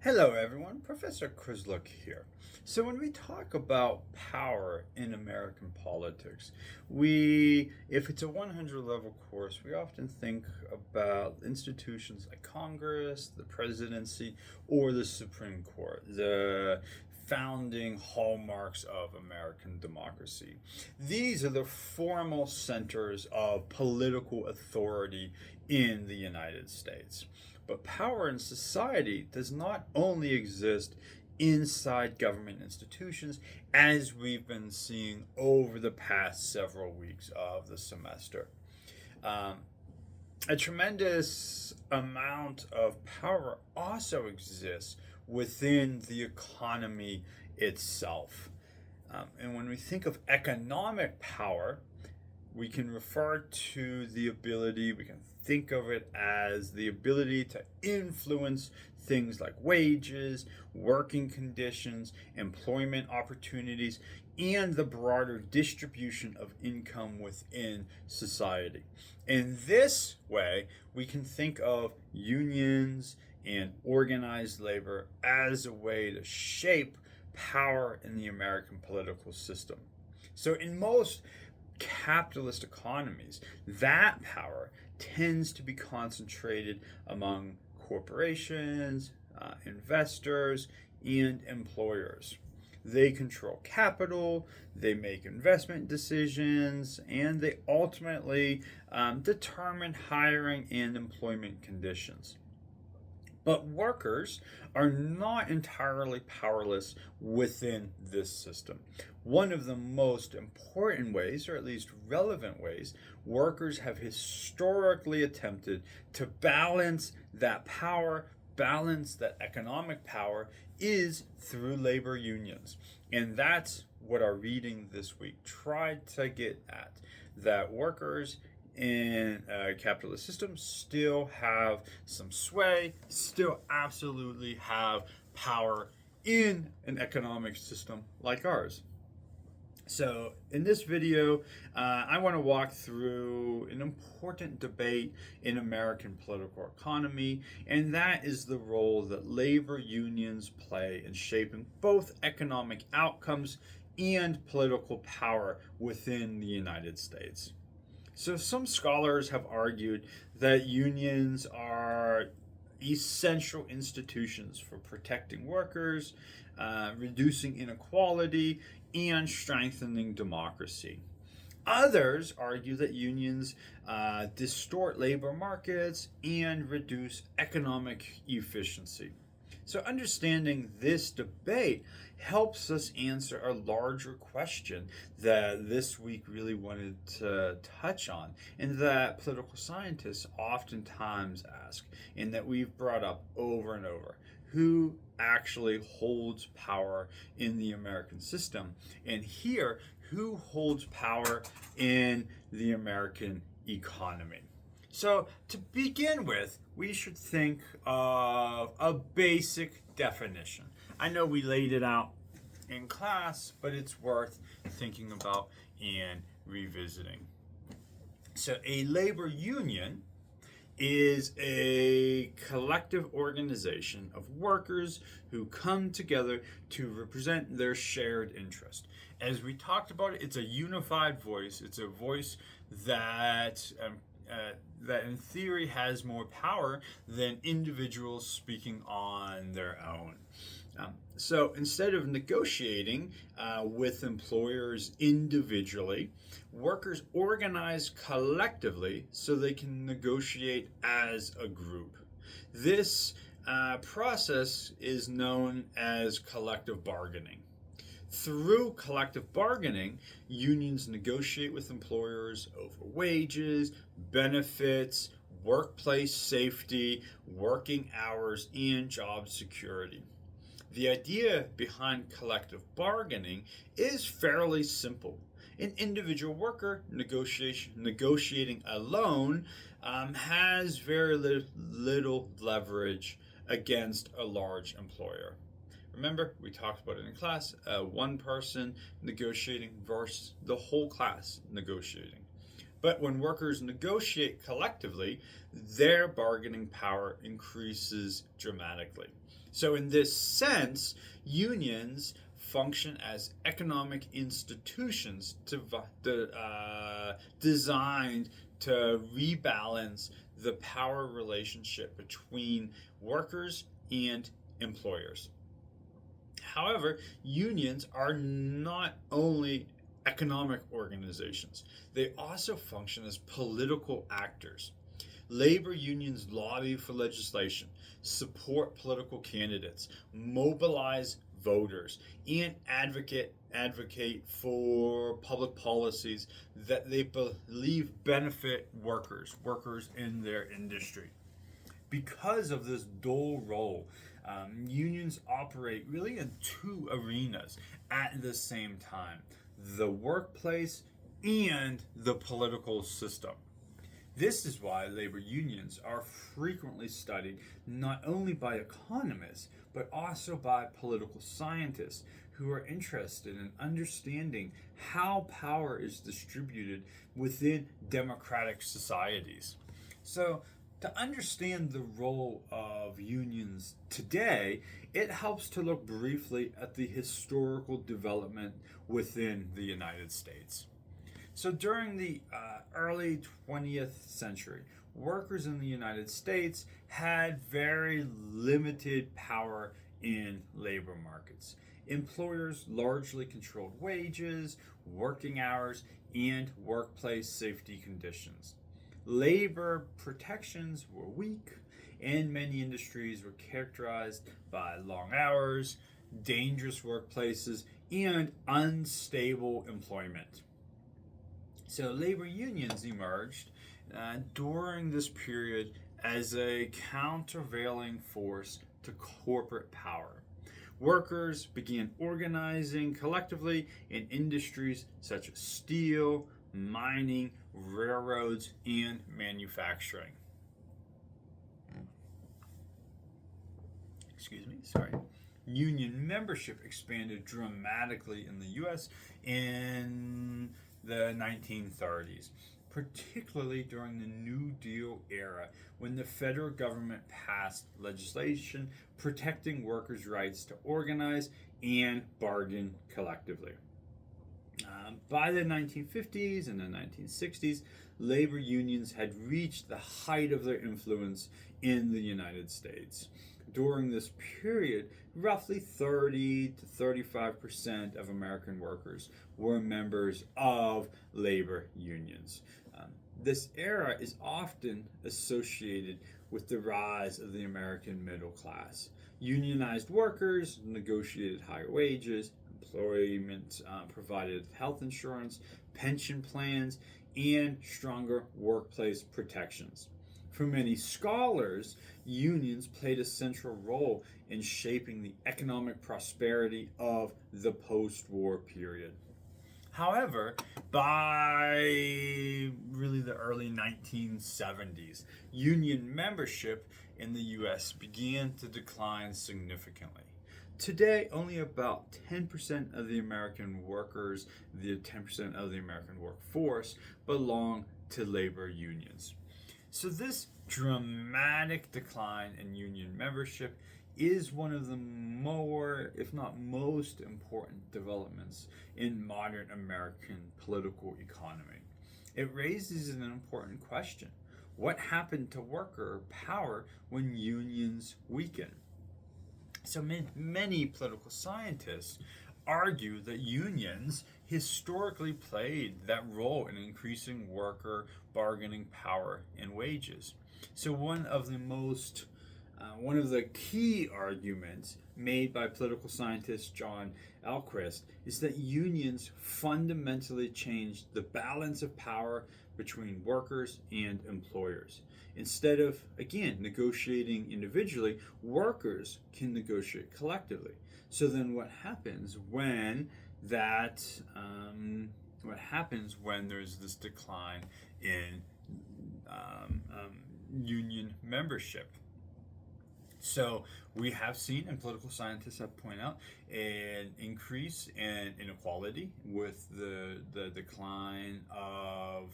Hello, everyone. Professor Krizluk here. So, when we talk about power in American politics, if it's a 100 level course, we often think about institutions like Congress, the presidency, or the Supreme Court, the founding hallmarks of American democracy. These are the formal centers of political authority in the United States. But power in society does not only exist inside government institutions, as we've been seeing over the past several weeks of the semester. Um, a tremendous amount of power also exists within the economy itself. And when we think of economic power, we can refer to the ability, we can think of it as the ability to influence things like wages, working conditions, employment opportunities, and the broader distribution of income within society. In this way, we can think of unions and organized labor as a way to shape power in the American political system. So, in most capitalist economies, that power tends to be concentrated among corporations, investors, and employers. They control capital, they make investment decisions, and they ultimately determine hiring and employment conditions. But workers are not entirely powerless within this system. One of the most important ways, or at least relevant ways, workers have historically attempted to balance that power, balance that economic power, is through labor unions. And that's what our reading this week tried to get at, that workers in a capitalist system still have some sway, still absolutely have power in an economic system like ours. So, in this video, I want to walk through an important debate in American political economy, and that is the role that labor unions play in shaping both economic outcomes and political power within the United States. So, some scholars have argued that unions are essential institutions for protecting workers, reducing inequality, and strengthening democracy. Others argue that unions distort labor markets and reduce economic efficiency. So, understanding this debate helps us answer a larger question that this week really wanted to touch on, and that political scientists oftentimes ask, and that we've brought up over and over. Who actually holds power in the American system? And here, who holds power in the American economy? So, to begin with, we should think of a basic definition. I know we laid it out in class, but it's worth thinking about and revisiting. So, a labor union is a collective organization of workers who come together to represent their shared interest. As we talked about it, it's a unified voice. It's a voice that that in theory has more power than individuals speaking on their own. So instead of negotiating with employers individually, workers organize collectively so they can negotiate as a group. This process is known as collective bargaining. Through collective bargaining, unions negotiate with employers over wages, benefits, workplace safety, working hours, and job security. The idea behind collective bargaining is fairly simple. An individual worker negotiating alone has very little leverage against a large employer. Remember, we talked about it in class, one person negotiating versus the whole class negotiating. But when workers negotiate collectively, their bargaining power increases dramatically. So, in this sense, unions function as economic institutions designed to rebalance the power relationship between workers and employers. However, unions are not only economic organizations, they also function as political actors. Labor unions lobby for legislation, support political candidates, mobilize voters, and advocate for public policies that they believe benefit workers in their industry. Because of this dual role, unions operate really in two arenas at the same time: the workplace and the political system. This is why labor unions are frequently studied not only by economists, but also by political scientists who are interested in understanding how power is distributed within democratic societies. So, to understand the role of unions today, it helps to look briefly at the historical development within the United States. So during the early 20th century, workers in the United States had very limited power in labor markets. Employers largely controlled wages, working hours, and workplace safety conditions. Labor protections were weak, and many industries were characterized by long hours, dangerous workplaces, and unstable employment. So labor unions emerged during this period as a countervailing force to corporate power. Workers began organizing collectively in industries such as steel, mining, railroads, and manufacturing. Union membership expanded dramatically in the U.S. in the 1930s, particularly during the New Deal era when the federal government passed legislation protecting workers' rights to organize and bargain collectively. By the 1950s and the 1960s, labor unions had reached the height of their influence in the United States. During this period, roughly 30 to 35% of American workers were members of labor unions. This era is often associated with the rise of the American middle class. Unionized workers negotiated higher wages, employment provided health insurance, pension plans, and stronger workplace protections. For many scholars, unions played a central role in shaping the economic prosperity of the post-war period. However, by really the early 1970s, union membership in the U.S. began to decline significantly. Today, only about 10% of the American workers, the 10% of the American workforce, belong to labor unions. So this dramatic decline in union membership is one of the more, if not most important developments in modern American political economy. It raises an important question. What happened to worker power when unions weaken? So many political scientists argue that unions historically played that role in increasing worker bargaining power and wages. So one of the key arguments made by political scientist John Elquist is that unions fundamentally changed the balance of power between workers and employers. Instead of, again, negotiating individually, workers can negotiate collectively. So then what happens when there's this decline in union membership? So we have seen, and political scientists have pointed out, an increase in inequality with the decline of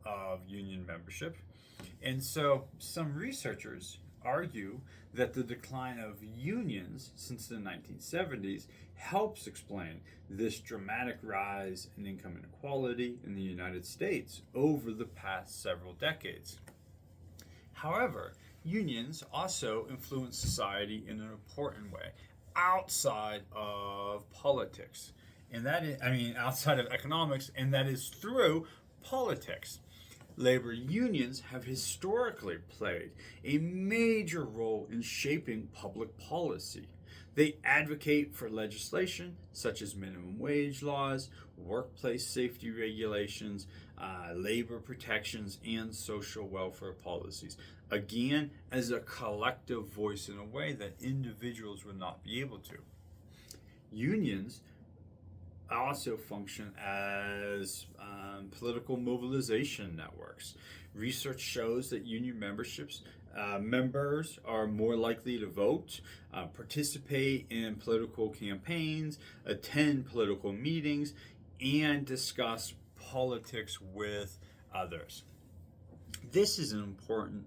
of union membership. And so some researchers argue that the decline of unions since the 1970s helps explain this dramatic rise in income inequality in the United States over the past several decades. However, unions also influence society in an important way outside of politics. And that is, outside of economics, and that is through politics. Labor unions have historically played a major role in shaping public policy. They advocate for legislation such as minimum wage laws, workplace safety regulations, labor protections, and social welfare policies. Again, as a collective voice in a way that individuals would not be able to. Unions also function as political mobilization networks. Research shows that union members are more likely to vote, participate in political campaigns, attend political meetings, and discuss politics with others. This is important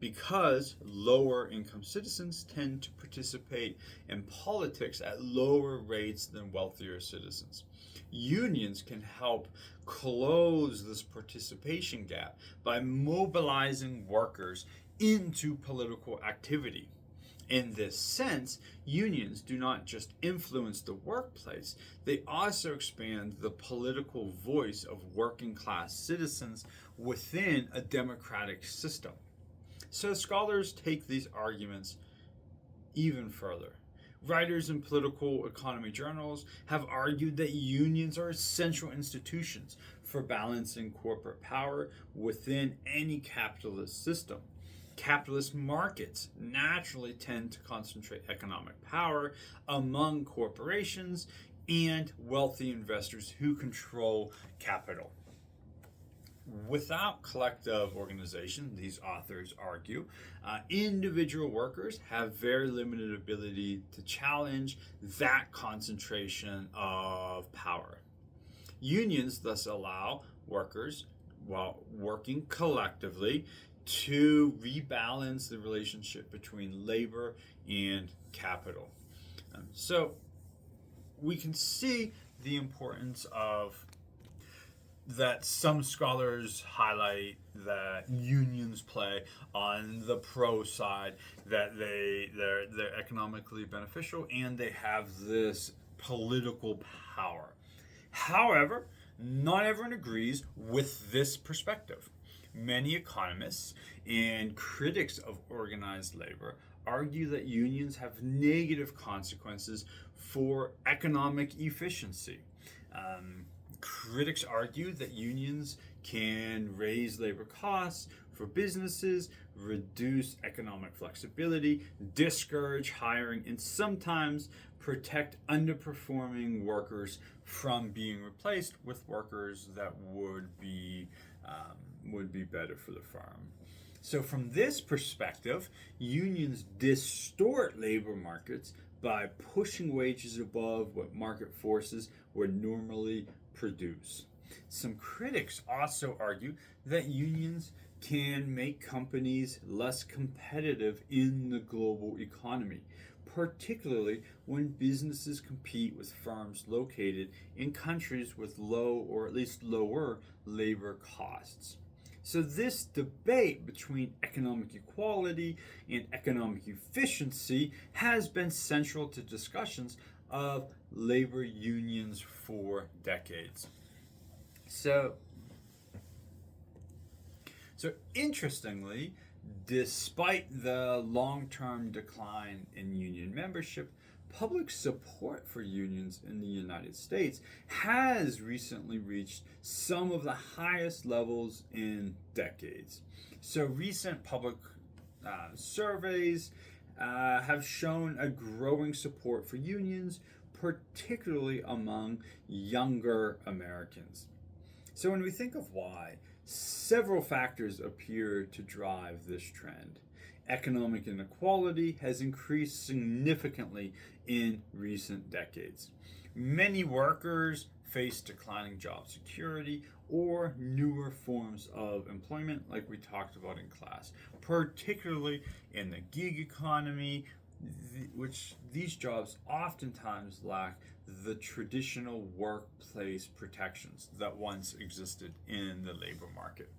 because lower income citizens tend to participate in politics at lower rates than wealthier citizens. Unions can help close this participation gap by mobilizing workers into political activity. In this sense, unions do not just influence the workplace, they also expand the political voice of working class citizens within a democratic system. So scholars take these arguments even further. Writers in political economy journals have argued that unions are essential institutions for balancing corporate power within any capitalist system. Capitalist markets naturally tend to concentrate economic power among corporations and wealthy investors who control capital. Without collective organization, these authors argue, individual workers have very limited ability to challenge that concentration of power. Unions thus allow workers, while working collectively, to rebalance the relationship between labor and capital. So we can see the importance of that some scholars highlight that unions play on the pro side, that they're economically beneficial and they have this political power. However, not everyone agrees with this perspective. Many economists and critics of organized labor argue that unions have negative consequences for economic efficiency. Critics argue that unions can raise labor costs for businesses, reduce economic flexibility, discourage hiring, and sometimes protect underperforming workers from being replaced with workers that would be better for the firm. So from this perspective, unions distort labor markets by pushing wages above what market forces would normally produce. Some critics also argue that unions can make companies less competitive in the global economy, particularly when businesses compete with firms located in countries with low or at least lower labor costs. So this debate between economic equality and economic efficiency has been central to discussions of labor unions for decades. So interestingly, despite the long-term decline in union membership, public support for unions in the United States has recently reached some of the highest levels in decades. So recent public surveys have shown a growing support for unions, particularly among younger Americans. So when we think of why, several factors appear to drive this trend. Economic inequality has increased significantly in recent decades. Many workers face declining job security or newer forms of employment, like we talked about in class, particularly in the gig economy, which these jobs oftentimes lack the traditional workplace protections that once existed in the labor market.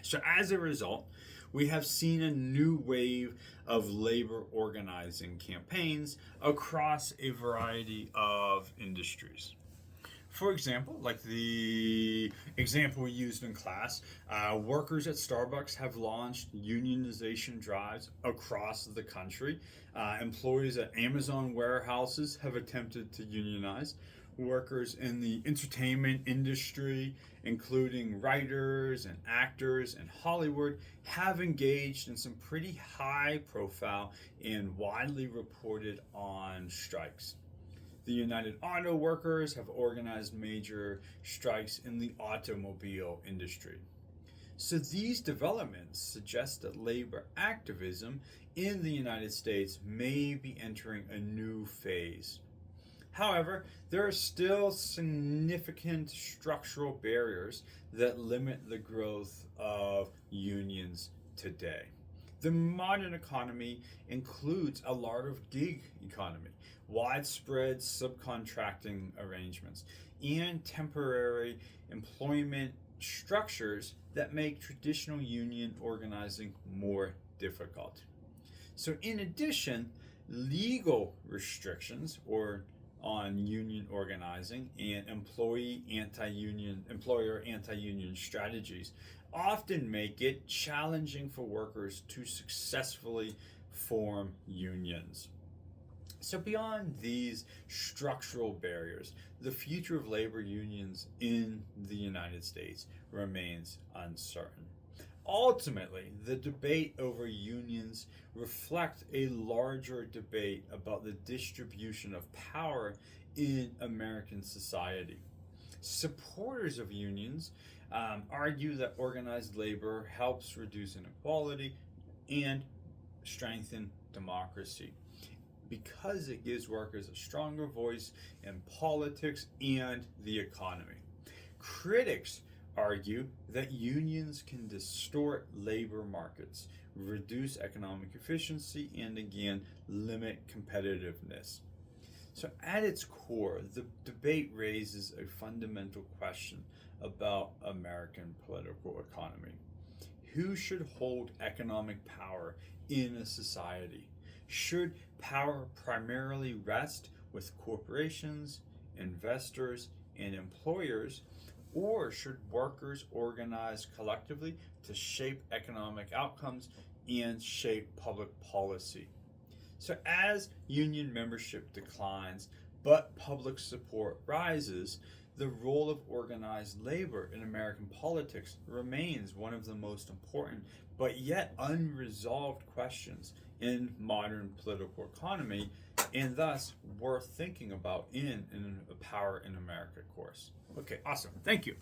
So as a result, we have seen a new wave of labor organizing campaigns across a variety of industries. For example, like the example we used in class, workers at Starbucks have launched unionization drives across the country. Employees at Amazon warehouses have attempted to unionize. Workers in the entertainment industry, including writers and actors in Hollywood, have engaged in some pretty high profile and widely reported on strikes. The United Auto Workers have organized major strikes in the automobile industry. So these developments suggest that labor activism in the United States may be entering a new phase. However, there are still significant structural barriers that limit the growth of unions today. The modern economy includes a lot of gig economy, widespread subcontracting arrangements, and temporary employment structures that make traditional union organizing more difficult. So in addition, legal restrictions on union organizing and employer anti-union strategies often make it challenging for workers to successfully form unions. So beyond these structural barriers, the future of labor unions in the United States remains uncertain. Ultimately, the debate over unions reflects a larger debate about the distribution of power in American society. Supporters of unions argue that organized labor helps reduce inequality and strengthen democracy because it gives workers a stronger voice in politics and the economy. Critics argue that unions can distort labor markets, reduce economic efficiency, and again, limit competitiveness. So at its core, the debate raises a fundamental question about American political economy. Who should hold economic power in a society? Should power primarily rest with corporations, investors, and employers, or should workers organize collectively to shape economic outcomes and shape public policy? So as union membership declines but public support rises, the role of organized labor in American politics remains one of the most important but yet unresolved questions in modern political economy, and thus worth thinking about in a Power in America course. Okay, awesome. Thank you.